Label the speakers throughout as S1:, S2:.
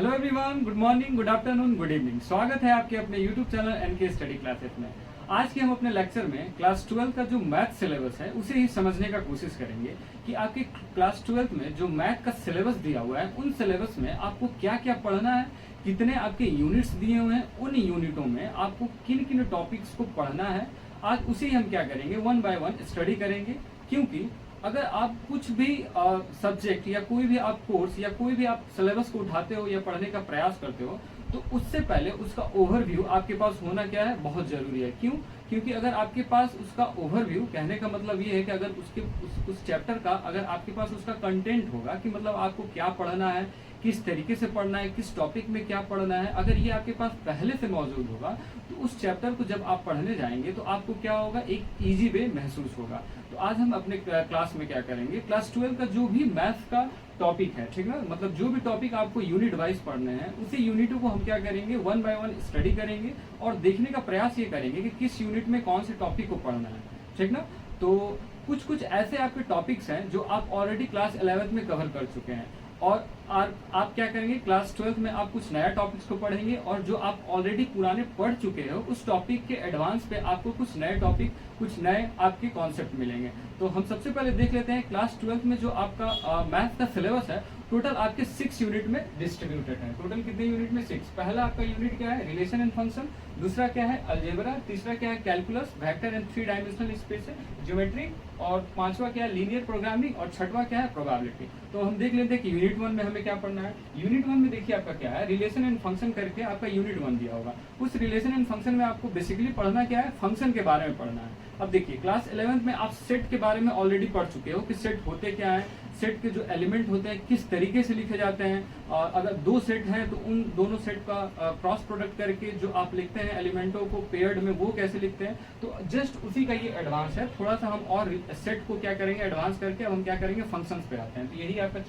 S1: Hello everyone, good morning, good afternoon, good evening. स्वागत है आपके अपने YouTube channel NK study classes में। आज के हम अपने लेक्चर में क्लास 12 का जो मैथ सिलेबस है उसे ही समझने का कोशिश करेंगे कि आपके क्लास 12 में जो मैथ का सिलेबस दिया हुआ है उन सिलेबस में आपको क्या क्या पढ़ना है, कितने आपके यूनिट्स दिए हुए हैं, उन यूनिटों में आपको किन किन टॉपिक्स को पढ़ना है। आज उसे हम क्या करेंगे, वन बाय वन स्टडी करेंगे। क्योंकि अगर आप कुछ भी सब्जेक्ट या कोई भी आप कोर्स या कोई भी आप सिलेबस को उठाते हो या पढ़ने का प्रयास करते हो तो उससे पहले उसका ओवरव्यू आपके पास होना क्या है, बहुत जरूरी है। क्यों? क्योंकि अगर आपके पास उसका ओवरव्यू, कहने का मतलब ये है कि अगर उस चैप्टर का अगर आपके पास उसका कंटेंट होगा कि मतलब आपको क्या पढ़ना है, किस तरीके से पढ़ना है, किस टॉपिक में क्या पढ़ना है, अगर ये आपके पास पहले से मौजूद होगा तो उस चैप्टर को जब आप पढ़ने जाएंगे तो आपको क्या होगा, एक इजी वे महसूस होगा। तो आज हम अपने क्लास में क्या करेंगे, क्लास 12 का जो भी मैथ्स का टॉपिक है, ठीक है, मतलब जो भी टॉपिक आपको यूनिट वाइज पढ़ने हैं उसी यूनिटों को हम क्या करेंगे, वन बाय वन स्टडी करेंगे और देखने का प्रयास ये करेंगे कि किस यूनिट में कौन से टॉपिक को पढ़ना है, ठीक ना। तो कुछ कुछ ऐसे आपके टॉपिक्स हैं जो आप ऑलरेडी क्लास 11th में कवर कर चुके हैं और आप क्या करेंगे, क्लास 12th में आप कुछ नया टॉपिक्स को पढ़ेंगे और जो आप ऑलरेडी पुराने पढ़ चुके हो उस टॉपिक के एडवांस पे आपको कुछ नए टॉपिक, कुछ नए आपके कॉन्सेप्ट मिलेंगे। तो हम सबसे पहले देख लेते हैं क्लास 12th में जो आपका मैथ का सिलेबस है टोटल आपके 6 यूनिट में डिस्ट्रीब्यूटेड है। टोटल कितने यूनिट में? 6। पहला आपका यूनिट क्या है, रिलेशन एंड फंक्शन। दूसरा क्या है, अलजेब्रा। तीसरा क्या है, calculus, vector and 3 dimensional space है, ज्योमेट्री। और पांचवा क्या है, लीनियर प्रोग्रामिंग। और छठवां क्या है, प्रोबेबिलिटी। तो हम देख लेते हैं कि यूनिट 1 में हमें क्या पढ़ना है। यूनिट 1 में देखिए आपका क्या है, रिलेशन एंड फंक्शन करके आपका यूनिट 1 दिया होगा। उस रिलेशन एंड फंक्शन में आपको बेसिकली पढ़ना क्या है, फंक्शन के बारे में पढ़ना है। अब देखिए क्लास 11th में आप सेट के बारे में ऑलरेडी पढ़ चुके हो कि सेट होते क्या है, सेट के जो एलिमेंट होते हैं किस तरीके से लिखे जाते हैं, और अगर दो सेट हैं तो उन दोनों सेट का क्रॉस प्रोडक्ट करके जो आप लिखते हैं एलिमेंटों को पेयर्ड में, वो कैसे लिखते हैं। तो जस्ट उसी का ये एडवांस है। थोड़ा सा हम और सेट को क्या करेंगे, एडवांस करके अब हम क्या करेंगे, फंक्शंस पे आते हैं। तो यही आपका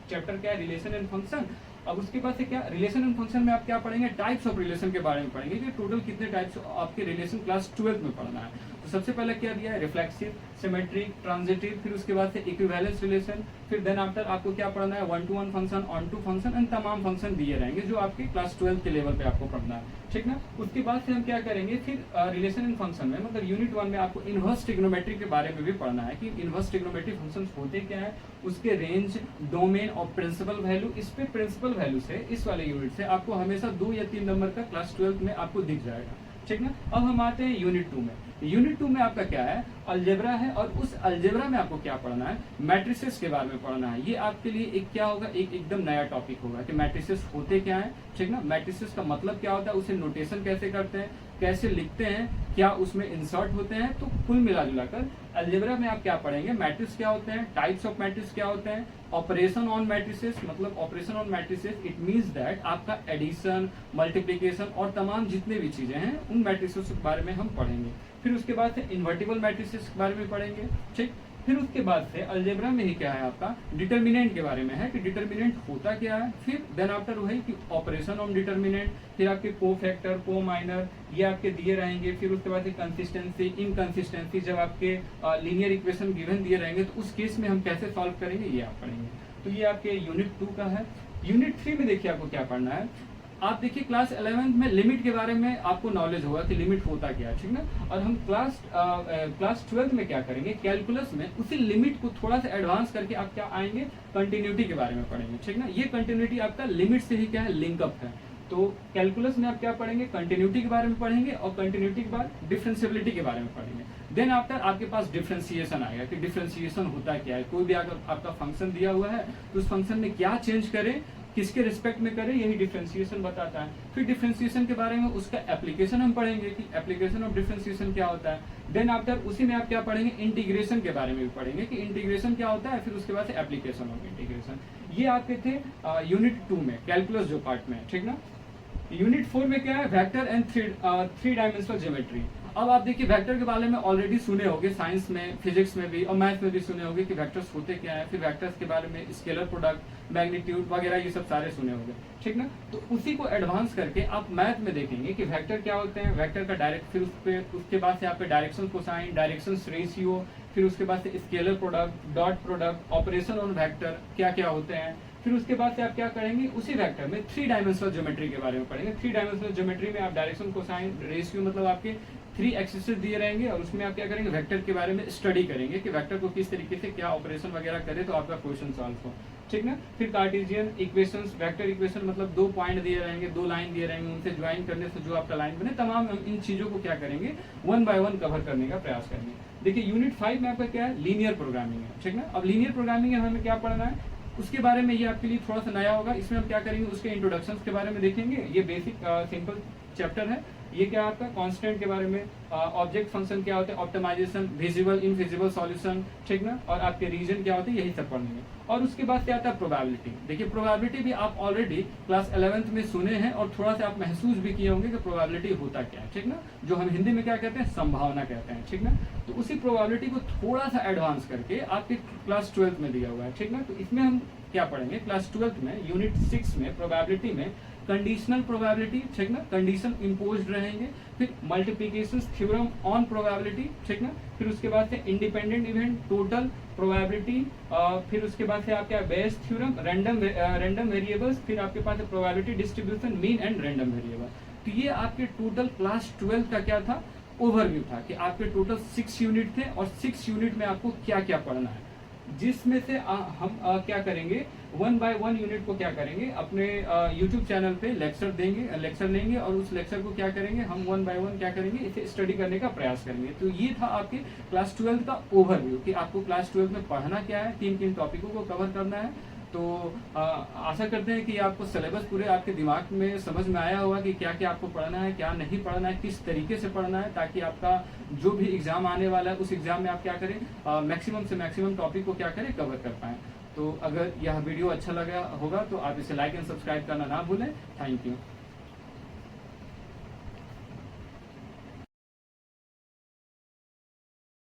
S1: चैप्टर क्या है, रिलेशन एंड फंक्शन। अब उसके बाद से क्या, रिलेशन एंड फंक्शन में आप क्या पढ़ेंगे, टाइप्स ऑफ रिलेशन के बारे में पढ़ेंगे कि टोटल कितने टाइप्स आपके रिलेशन क्लास 12 में पढ़ना है। तो सबसे पहले क्या दिया है, रिफ्लेक्सिव, सिमेट्रिक, ट्रांजिटिव, फिर उसके बाद से इक्विवेलेंस रिलेशन, फिर देन आफ्टर आपको क्या पढ़ना है, 1 to 1 function, onto function and तमाम फंक्शन दिए रहेंगे जो आपके क्लास 12 के लेवल पे आपको पढ़ना है, ठीक ना। उसके बाद से हम क्या करेंगे, फिर रिलेशन एंड फंक्शन में मतलब यूनिट 1 में आपको इनवर्स ट्रिग्नोमेट्री के बारे में भी पढ़ना है कि इनवर्स ट्रिग्नोमेट्री फंक्शन होते क्या है, उसके रेंज, डोमेन और प्रिंसिपल वैल्यू। इस पे प्रिंसिपल वैल्यू से इस वाले यूनिट से आपको हमेशा 2 या 3 नंबर का क्लास 12 में आपको दिख जाएगा, ठीक ना। अब हम आते हैं यूनिट 2 में। यूनिट 2 में आपका क्या है, अलजेब्रा है और उस अलजेब्रा में आपको क्या पढ़ना है, मैट्रिसेस के बारे में पढ़ना है। ये आपके लिए एक क्या होगा, एक एकदम नया टॉपिक होगा कि मैट्रिसेस होते क्या है, ठीक ना। मैट्रिसेस का मतलब क्या होता है, उसे नोटेशन कैसे करते हैं, कैसे लिखते हैं, क्या उसमें इंसर्ट होते हैं। तो कुल मिला जुलाकर अलजेब्रा में आप क्या पढ़ेंगे, मैट्रिक्स क्या होते हैं, टाइप्स ऑफ मैट्रिक्स क्या होते हैं, ऑपरेशन ऑन मैट्रिसेस। मतलब operation on matrices it means that आपका एडिशन, मल्टीप्लिकेशन और तमाम जितने भी चीजें हैं उन मैट्रिसेस के बारे में हम पढ़ेंगे। फिर उसके बाद से इन्वर्टिबल मैट्रिसेस के बारे में पढ़ेंगे, ठीक। फिर उसके बाद से अलजेब्रा में ही क्या है आपका, डिटर्मिनेंट के बारे में है कि डिटर्मिनेंट होता क्या है। फिर देन आफ्टर वही कि ऑपरेशन ऑन डिटर्मिनेंट, फिर आपके को फैक्टर, को माइनर, ये आपके दिए रहेंगे। फिर उसके बाद कंसिस्टेंसी, इनकंसिस्टेंसी, जब आपके लीनियर इक्वेशन गिवन दिए रहेंगे तो उस केस में हम कैसे सॉल्व करेंगे, ये आप पढ़ेंगे। तो ये आपके यूनिट 2 का है। यूनिट 3 में देखिए आपको क्या पढ़ना है। आप देखिए क्लास 11th में लिमिट के बारे में आपको नॉलेज होगा कि लिमिट होता क्या है, ठीक ना। और हम क्लास 12th में क्या करेंगे, कैलकुलस में उसी लिमिट को थोड़ा सा एडवांस करके आप क्या आएंगे, कंटिन्यूटी के बारे में पढ़ेंगे, ठीक ना। ये कंटिन्यूटी आपका लिमिट से ही क्या है, लिंकअप है। तो कैलकुलस में आप क्या पढ़ेंगे, कंटिन्यूटी के बारे में पढ़ेंगे और कंटिन्यूटी के बाद डिफरेंशिएबिलिटी के बारे में पढ़ेंगे। देन आफ्टर आपके पास डिफरेंशिएशन आएगा कि डिफरेंशिएशन होता क्या है। कोई भी अगर आपका फंक्शन दिया हुआ है तो उस फंक्शन में क्या चेंज करें, किसके रिस्पेक्ट में करें, यही डिफरेंशिएशन बताता है। फिर डिफरेंशिएशन के बारे में उसका एप्लीकेशन हम पढ़ेंगे कि एप्लीकेशन ऑफ डिफरेंशिएशन क्या होता है। देन आफ्टर उसी में आप क्या पढ़ेंगे, इंटीग्रेशन के बारे में भी पढ़ेंगे कि इंटीग्रेशन क्या होता है। फिर उसके बाद से एप्लीकेशन ऑफ इंटीग्रेशन। ये आपके थे यूनिट 2 में कैलकुलस जो पार्ट में, ठीक ना। यूनिट 4 में क्या है, वेक्टर एंड 3 डायमेंशनल ज्योमेट्री। अब आप देखिए वेक्टर के बारे में ऑलरेडी सुने होंगे, साइंस में, फिजिक्स में भी और मैथ में भी सुने होंगे कि वेक्टर्स होते क्या है। फिर वेक्टर्स के बारे में स्केलर प्रोडक्ट, मैग्नीट्यूड वगैरह ये सब सारे सुने होंगे, ठीक ना। तो उसी को एडवांस करके आप मैथ में देखेंगे कि वेक्टर क्या होते हैं, वेक्टर का डायरेक्ट, फिर उसके बाद से आपके डायरेक्शन कोसाइन, डायरेक्शन रेशियो, फिर उसके बाद से scalar product, dot product, operation on vector क्या क्या होते हैं। फिर उसके बाद से आप क्या करेंगे, उसी वेक्टर में 3 डायमेंशनल ज्योमेट्री के बारे में पढ़ेंगे। 3 डायमेंशनल ज्योमेट्री में आप डायरेक्शन, कोसाइन, रेशियो मतलब आपके 3 एक्सिस दिए रहेंगे और उसमें आप क्या करेंगे, वेक्टर के बारे में स्टडी करेंगे कि वेक्टर को किस तरीके से क्या ऑपरेशन वगैरह करे तो आपका क्वेश्चन सॉल्व हो, ठीक ना। फिर कार्टेशियन इक्वेशंस, वेक्टर इक्वेशन मतलब 2 पॉइंट दिए रहेंगे, 2 लाइन दिए रहेंगे, उनसे ज्वाइन करने से जो आपका लाइन बने, तमाम हम इन चीजों को क्या करेंगे, 1 बाय 1 कवर करने का प्रयास करेंगे। देखिए यूनिट 5 में आपका क्या है, लीनियर प्रोग्रामिंग है, ठीक ना। अब लीनियर प्रोग्रामिंग में हमें क्या पढ़ना है, उसके बारे में ये आपके लिए थोड़ा सा नया होगा। इसमें हम क्या करेंगे, उसके इंट्रोडक्शन के बारे में देखेंगे। ये बेसिक सिंपल चैप्टर है। ये क्या आपका कांस्टेंट के बारे में, ऑब्जेक्ट फंक्शन क्या होते हैं, ऑप्टिमाइजेशन, विजिबल इनविजिबल सॉल्यूशन, ठीक ना, और आपके रीजन क्या होते हैं, यही सब पढ़ेंगे। और उसके बाद क्या आता है, प्रोबेबिलिटी। देखिए प्रोबेबिलिटी भी आप ऑलरेडी क्लास 11th में सुने हैं और थोड़ा सा आप महसूस भी किए होंगे कि प्रोबेबिलिटी होता क्या है, ठीक ना, जो हम हिंदी में क्या कहते हैं, संभावना कहते हैं, ठीक ना। तो उसी प्रोबेबिलिटी को थोड़ा सा एडवांस करके आपके क्लास 12th में दिया हुआ है, ठीक ना। तो इसमें हम क्या पढ़ेंगे, क्लास 12th में यूनिट 6 में प्रोबेबिलिटी में कंडीशनल प्रोबेबिलिटी, ठीक ना, कंडीशन इम्पोज्ड रहेंगे। फिर मल्टीप्लिकेशन थ्योरम ऑन प्रोबेबिलिटी, ठीक ना। फिर उसके बाद से इंडिपेंडेंट इवेंट, टोटल प्रोबेबिलिटी, फिर उसके बाद से आपका बेस थ्योरम, रैंडम वेरिएबल्स, फिर आपके पास probability distribution, mean and random variable. तो ये आपके टोटल क्लास 12 का क्या था, ओवरव्यू था कि आपके टोटल 6 यूनिट थे और 6 यूनिट में आपको क्या क्या पढ़ना है, जिसमें से हम क्या करेंगे, 1 बाय 1 यूनिट को क्या करेंगे, अपने YouTube चैनल पे लेक्चर लेंगे और उस लेक्चर को क्या करेंगे, हम 1 बाय 1 क्या करेंगे, इसे स्टडी करने का प्रयास करेंगे। तो ये था आपके क्लास 12 का ओवरव्यू कि आपको क्लास 12 में पढ़ना क्या है, किन किन टॉपिकों को कवर करना है। तो आशा करते हैं कि आपको सिलेबस पूरे आपके दिमाग में समझ में आया होगा कि क्या क्या आपको पढ़ना है, क्या नहीं पढ़ना है, किस तरीके से पढ़ना है, ताकि आपका जो भी एग्जाम आने वाला है उस एग्जाम में आप क्या करें, मैक्सिमम से मैक्सिमम टॉपिक को क्या करें, कवर कर पाएं। तो अगर यह वीडियो अच्छा लगा होगा तो आप इसे लाइक एंड सब्सक्राइब करना ना भूलें। Thank you.